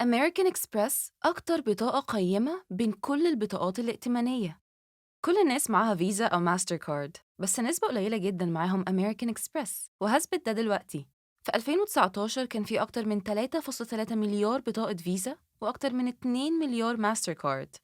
American Express أكتر بطاقة قيمة بين كل البطاقات الائتمانية. كل الناس معاها فيزا أو ماستر كارد، بس نسبة قليلة جدا معاهم American Express، وهثبت ده دلوقتي. في 2019 كان في أكتر من 3.3 مليار بطاقة فيزا، وأكتر من 2 مليار ماستر كارد،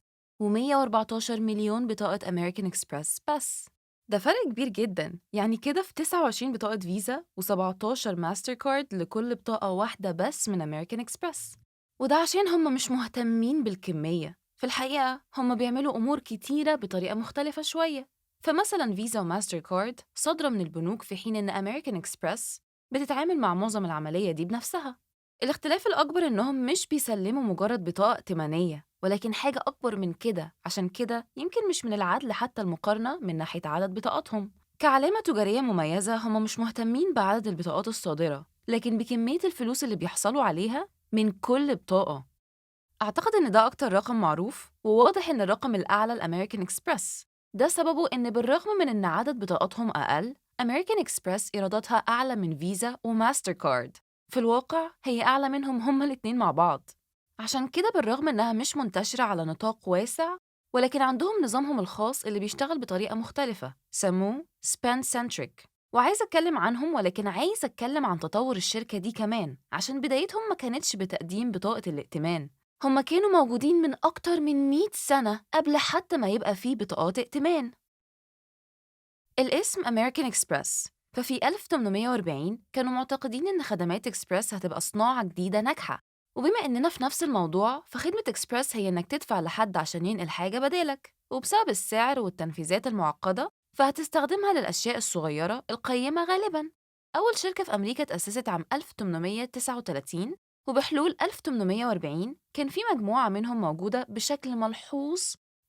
و114 مليون بطاقة American Express بس. ده فرق كبير جدا، يعني كده في 29 بطاقة فيزا و17 ماستر كارد لكل بطاقة واحدة بس من American Express. وده عشان هم مش مهتمين بالكمية، في الحقيقة هم بيعملوا أمور كتيرة بطريقة مختلفة شوية. فمثلا فيزا وماستر كارد صادرة من البنوك، في حين إن أمريكان إكسبرس بتتعامل مع معظم العملية دي بنفسها. الاختلاف الأكبر إنهم مش بيسلموا مجرد بطاقة ائتمانية، ولكن حاجة أكبر من كده. عشان كده يمكن مش من العدل حتى المقارنة من ناحية عدد بطاقاتهم. كعلامة تجارية مميزة هم مش مهتمين بعدد البطاقات الصادرة، لكن بكمية الفلوس اللي بيحصلوا عليها من كل بطاقة. أعتقد إن ده أكتر رقم معروف، وواضح إن الرقم الأعلى الأمريكان إكسبرس. ده سببه إن بالرغم من إن عدد بطاقاتهم أقل، أمريكان إكسبرس إيراداتها أعلى من فيزا وماستر كارد. في الواقع هي أعلى منهم هما الاتنين مع بعض. عشان كده بالرغم إنها مش منتشرة على نطاق واسع، ولكن عندهم نظامهم الخاص اللي بيشتغل بطريقة مختلفة، سموه سبان سنتريك. وعايزة أتكلم عنهم، ولكن عايزة أتكلم عن تطور الشركة دي كمان، عشان بدايتهم ما كانتش بتقديم بطاقة الائتمان. هما كانوا موجودين من أكتر من 100 سنة قبل حتى ما يبقى فيه بطاقات ائتمان. الاسم American Express، ففي 1840 كانوا معتقدين إن خدمات إكسبرس هتبقى صناعة جديدة ناجحة. وبما إننا في نفس الموضوع، فخدمة إكسبرس هي إنك تدفع لحد عشان ينقل حاجة بدالك، وبسبب السعر والتنفيذات المعقدة فهتستخدمها للأشياء الصغيرة القيمة غالباً. أول شركة في أمريكا اتأسست عام 1839، وبحلول 1840 كان في مجموعة منهم موجودة بشكل ملحوظ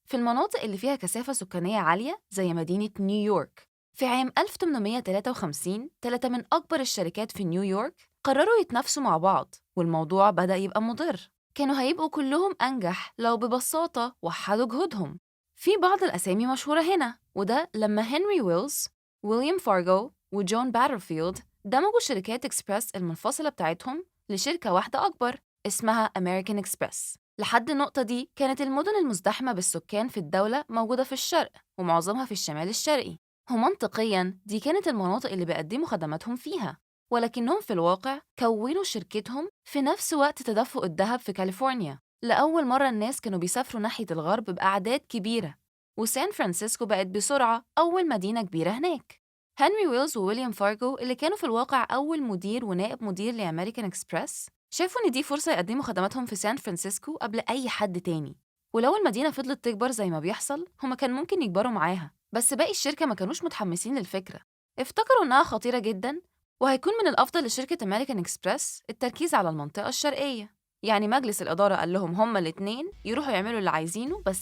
في المناطق اللي فيها كثافة سكانية عالية زي مدينة نيويورك. في عام 1853 ثلاثة من أكبر الشركات في نيويورك قرروا يتنافسوا مع بعض، والموضوع بدأ يبقى مضر. كانوا هيبقوا كلهم أنجح لو ببساطة وحدوا جهودهم. في بعض الأسامي مشهورة هنا، وده لما هنري ويلز، ويليام فارغو، وجون باترفيلد دمجوا شركات إكسبرس المنفصلة بتاعتهم لشركة واحدة أكبر اسمها أمريكان إكسبرس. لحد النقطة دي كانت المدن المزدحمة بالسكان في الدولة موجودة في الشرق، ومعظمها في الشمال الشرقي، ومنطقياً دي كانت المناطق اللي بيقدموا خدماتهم فيها. ولكنهم في الواقع كونوا شركتهم في نفس وقت تدفق الذهب في كاليفورنيا. لأول مرة الناس كانوا بيسافروا ناحية الغرب بأعداد كبيرة، وسان فرانسيسكو بقت بسرعة أول مدينة كبيرة هناك. هنري ويلز وويليام فارجو اللي كانوا في الواقع أول مدير ونائب مدير لأمريكان إكسبرس شافوا إن دي فرصة يقدموا خدماتهم في سان فرانسيسكو قبل أي حد تاني. ولو المدينة فضلت تكبر زي ما بيحصل، هما كان ممكن يكبروا معاها، بس باقي الشركة ما كانوش متحمسين للفكرة. افتكروا إنها خطيرة جداً، وهيكون من الأفضل لشركة أمريكان إكسبرس التركيز على المنطقة الشرقية. يعني مجلس الإدارة قال لهم هما الاتنين يروحوا يعملوا اللي عايزينه، بس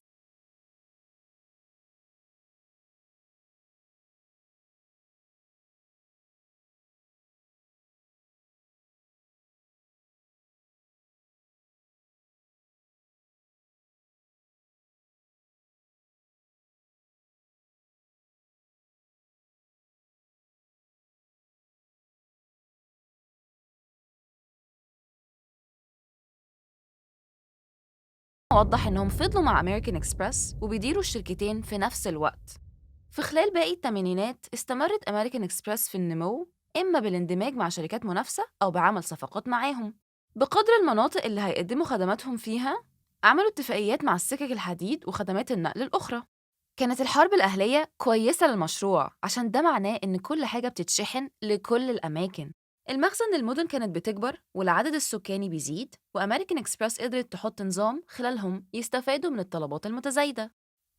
وضح إنهم فضلوا مع أمريكان إكسبرس وبيديروا الشركتين في نفس الوقت. في خلال باقي الثمانينات استمرت أمريكان إكسبرس في النمو، إما بالاندماج مع شركات منافسة أو بعمل صفقات معاهم. بقدر المناطق اللي هيقدموا خدماتهم فيها، عملوا اتفاقيات مع السكك الحديد وخدمات النقل الأخرى. كانت الحرب الأهلية كويسة للمشروع، عشان ده معناه إن كل حاجة بتتشحن لكل الأماكن. المخزن المدن كانت بتكبر والعدد السكاني بيزيد، وأمريكان إكسبرس قدرت تحط نظام خلالهم يستفادوا من الطلبات المتزايدة.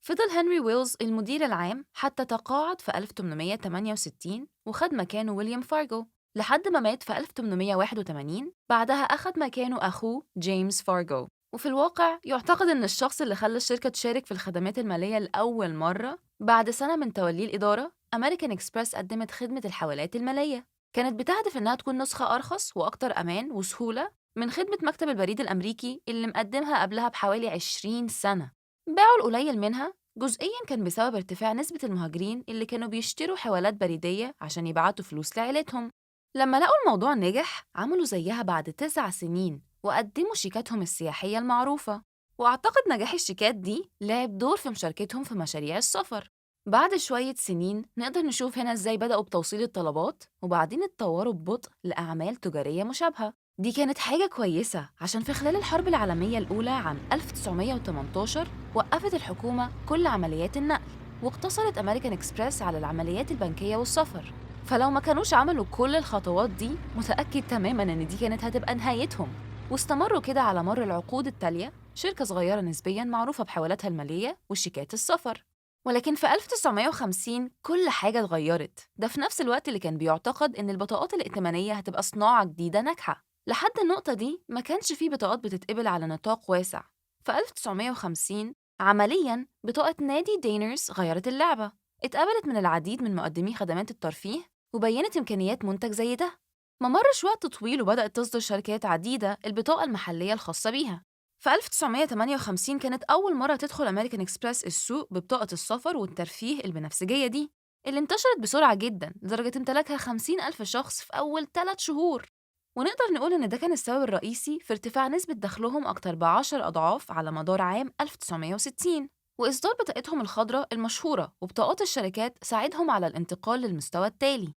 فضل هنري ويلز المدير العام حتى تقاعد في 1868، وخد مكانه ويليام فارغو لحد ما مات في 1881. بعدها أخد مكانه أخوه جيمس فارغو. وفي الواقع يعتقد إن الشخص اللي خلى الشركة تشارك في الخدمات المالية لأول مرة بعد سنة من توليه الإدارة، أمريكان إكسبرس قدمت خدمة الحوالات المالية. كانت بتهدف إنها تكون نسخة أرخص وأكتر أمان وسهولة من خدمة مكتب البريد الأمريكي اللي مقدمها قبلها بحوالي 20 سنة. باعوا القليل منها جزئياً كان بسبب ارتفاع نسبة المهاجرين اللي كانوا بيشتروا حوالات بريدية عشان يبعتوا فلوس لعيلتهم. لما لقوا الموضوع نجح، عملوا زيها بعد 9 سنين، وقدموا شيكاتهم السياحية المعروفة. وأعتقد نجاح الشيكات دي لعب دور في مشاركتهم في مشاريع السفر. بعد شوية سنين نقدر نشوف هنا إزاي بدأوا بتوصيل الطلبات وبعدين اتطوروا ببطء لأعمال تجارية مشابهة. دي كانت حاجة كويسة عشان في خلال الحرب العالمية الأولى عام 1918 وقفت الحكومة كل عمليات النقل واقتصرت أمريكان إكسبرس على العمليات البنكية والسفر. فلو ما كانوش عملوا كل الخطوات دي متأكد تماماً إن دي كانت هتبقى نهايتهم. واستمروا كده على مر العقود التالية شركة صغيرة نسبياً معروفة بحوالاتها المالية وشيكات السفر. ولكن في 1950 كل حاجة اتغيرت، ده في نفس الوقت اللي كان بيعتقد إن البطاقات الائتمانية هتبقى صناعة جديدة ناجحة. لحد النقطة دي ما كانش فيه بطاقات بتتقبل على نطاق واسع. في 1950 عملياً بطاقة نادي دينرز غيرت اللعبة، اتقبلت من العديد من مقدمي خدمات الترفيه وبينت إمكانيات منتج زي ده. ما مرش وقت طويل وبدأت تصدر شركات عديدة البطاقة المحلية الخاصة بيها. في 1958 كانت أول مرة تدخل أمريكان إكسبرس السوق ببطاقة السفر والترفيه البنفسجية دي، اللي انتشرت بسرعة جدا لدرجة امتلاكها 50,000 شخص في أول 3 شهور. ونقدر نقول إن ده كان السبب الرئيسي في ارتفاع نسبة دخلهم أكتر ب10 أضعاف على مدار عام 1960. وإصدار بطاقتهم الخضراء المشهورة وبطاقات الشركات ساعدهم على الانتقال للمستوى التالي.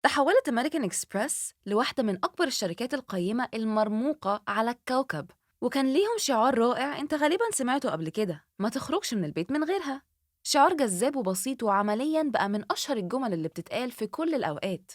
تحولت أمريكان إكسبرس لواحدة من أكبر الشركات القيمة المرموقة على الكوكب، وكان ليهم شعار رائع أنت غالباً سمعته قبل كده: ما تخرجش من البيت من غيرها. شعار جذاب وبسيط وعملياً بقى من أشهر الجمل اللي بتتقال في كل الأوقات.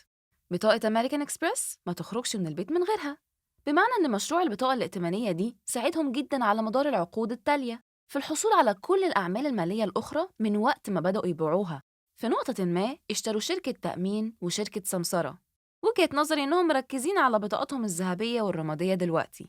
بطاقة أمريكان إكسبرس ما تخرجش من البيت من غيرها، بمعنى إن مشروع البطاقة الائتمانية دي ساعدهم جداً على مدار العقود التالية في الحصول على كل الأعمال المالية الأخرى من وقت ما بدأوا يبيعوها. في نقطة ما اشتروا شركة تأمين وشركة سمسرة. وجهة نظري إنهم مركزين على بطاقاتهم الذهبية والرمادية دلوقتي.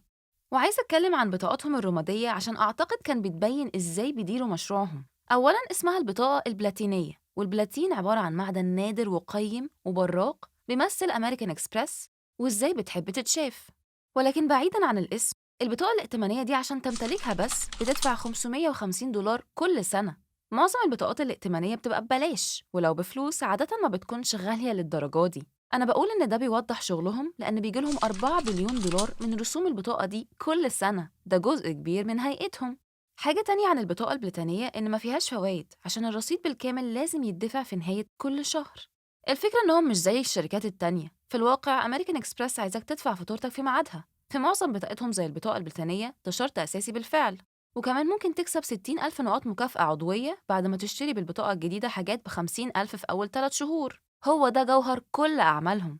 وعايزة أتكلم عن بطاقاتهم الرمادية عشان أعتقد كان بتبين إزاي بيديروا مشروعهم. أولاً اسمها البطاقة البلاتينية، والبلاتين عبارة عن معدن نادر وقيم وبراق بيمثل أمريكان إكسبرس وإزاي بتحب تتشاف. ولكن بعيداً عن الاسم، البطاقة الائتمانية دي عشان تمتلكها بس بتدفع $550 كل سنة. معظم البطاقات الائتمانية بتبقى ببلاش، ولو بفلوس عادة ما بتكونش غالية للدرجة دي. أنا بقول إن ده بيوضح شغلهم لأن بيجيلهم $4 بليون من رسوم البطاقة دي كل سنة، ده جزء كبير من هيئتهم. حاجة تانية عن البطاقة البريطانية إن ما فيهاش فوائد عشان الرصيد بالكامل لازم يدفع في نهاية كل شهر. الفكرة إنهم مش زي الشركات التانية، في الواقع أمريكان إكسبرس عايزاك تدفع فاتورتك في ميعادها. في معظم بطاقتهم زي البطاقة البريطانية ده شرط أساسي بالفعل. وكمان ممكن تكسب 60,000 نقاط مكافأة عضوية بعد ما تشتري بالبطاقة الجديدة حاجات ب50,000 في أول 3 شهور. هو ده جوهر كل أعمالهم،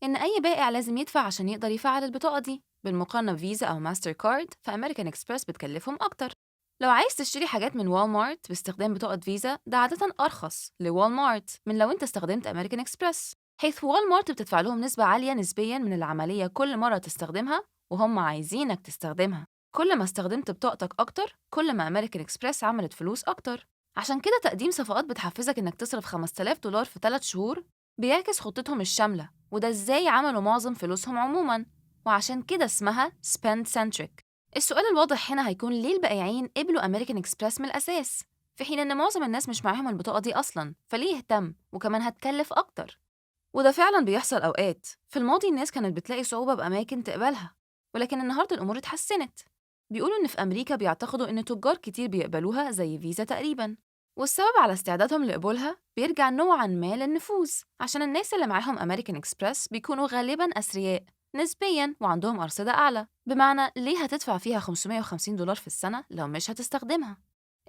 إن أي بائع لازم يدفع عشان يقدر يفعل البطاقة دي. بالمقارنة بفيزا أو ماستر كارد فأمريكان إكسبرس بتكلفهم أكتر. لو عايز تشتري حاجات من والمارت باستخدام بطاقة فيزا ده عادة أرخص لوالمارت من لو أنت استخدمت أمريكان إكسبرس، حيث والمارت بتدفع لهم نسبة عالية نسبياً من العملية كل مرة تستخدمها وهم عايزينك تستخدمها. كل ما استخدمت بطاقتك أكتر كل ما أمريكان إكسبرس عملت فلوس أكتر. عشان كده تقديم صفقات بتحفزك إنك تصرف $5,000 في 3 شهور بيعكس خطتهم الشاملة وده إزاي عملوا معظم فلوسهم عموماً. وعشان كده اسمها spend centric. السؤال الواضح هنا هيكون ليه البائعين قبلوا أمريكان إكسبرس من الأساس في حين إن معظم الناس مش معاهم البطاقة دي أصلاً، فليه يهتم وكمان هتكلف أكتر؟ وده فعلاً بيحصل أوقات. في الماضي الناس كانت بتلاقي صعوبة بأماكن تقبلها، ولكن النهاردة الأمور اتحسنت. بيقولوا إن في أمريكا بيعتقدوا إن تجار كتير بيقبلوها زي فيزا تقريباً، والسبب على استعدادهم لقبولها بيرجع نوعاً ما للنفوذ، عشان الناس اللي معاهم أمريكان إكسبرس بيكونوا غالباً أثرياء نسبياً وعندهم أرصدة أعلى. بمعنى ليه هتدفع فيها $550 في السنة لو مش هتستخدمها؟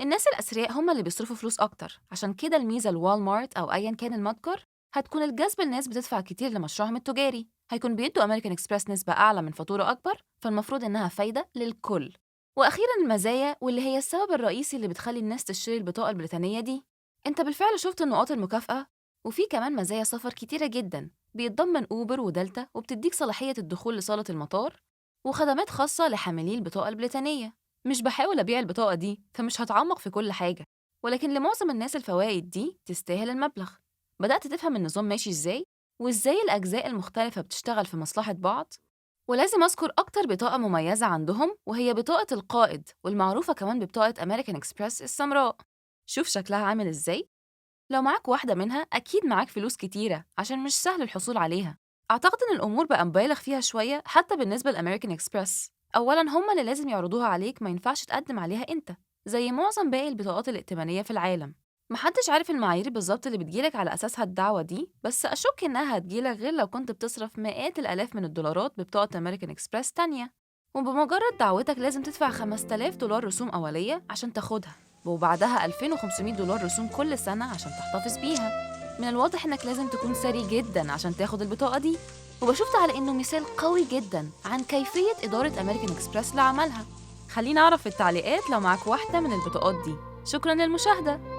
الناس الأثرياء هم اللي بيصرفوا فلوس أكتر، عشان كده الميزة لوالمارت أو أياً كان المتجر هتكون الجذب الناس بتدفع كتير لمشروعهم التجاري. هيكون بيدوا أمريكان إكسبرس نسبة أعلى من فاتورة أكبر، فالمفروض إنها فايدة للكل. وأخيراً المزايا واللي هي السبب الرئيسي اللي بتخلي الناس تشتري البطاقة البريطانية دي. أنت بالفعل شفت النقاط المكافأة، وفي كمان مزايا سفر كتيرة جداً بيتضمن أوبر ودلتا وبتديك صلاحية الدخول لصالة المطار وخدمات خاصة لحاملي البطاقة البريطانية. مش بحاول أبيع البطاقة دي فمش هتعمق في كل حاجة، ولكن لمعظم الناس الفوائد دي تستاهل المبلغ. بدأت تفهم النظام ماشي إزاي وإزاي الأجزاء المختلفة بتشتغل في مصلحة بعض. ولازم أذكر أكتر بطاقة مميزة عندهم وهي بطاقة القائد، والمعروفة كمان ببطاقة أمريكان إكسبرس السمراء. شوف شكلها عامل إزاي. لو معاك واحدة منها أكيد معاك فلوس كتيرة عشان مش سهل الحصول عليها. أعتقد إن الأمور بقى مبالغ فيها شوية حتى بالنسبة لأمريكان إكسبرس، أولاً هما اللي لازم يعرضوها عليك، ما ينفعش تقدم عليها أنت، زي معظم باقي البطاقات الائتمانية في العالم. محدش عارف المعايير بالظبط اللي بتجيلك على أساسها الدعوة دي، بس أشك إنها هتجيلك غير لو كنت بتصرف مئات الآلاف من الدولارات ببطاقة أمريكان إكسبرس تانية. وبمجرد دعوتك لازم تدفع $5000 رسوم أولية عشان تاخدها، وبعدها $2500 رسوم كل سنة عشان تحتفظ بيها. من الواضح إنك لازم تكون ثري جدا عشان تاخد البطاقة دي، وبشوف ده على إنه مثال قوي جدا عن كيفية إدارة أمريكان إكسبرس لعملها. خليني أعرف في التعليقات لو معاك واحدة من البطاقات دي. شكرا للمشاهدة.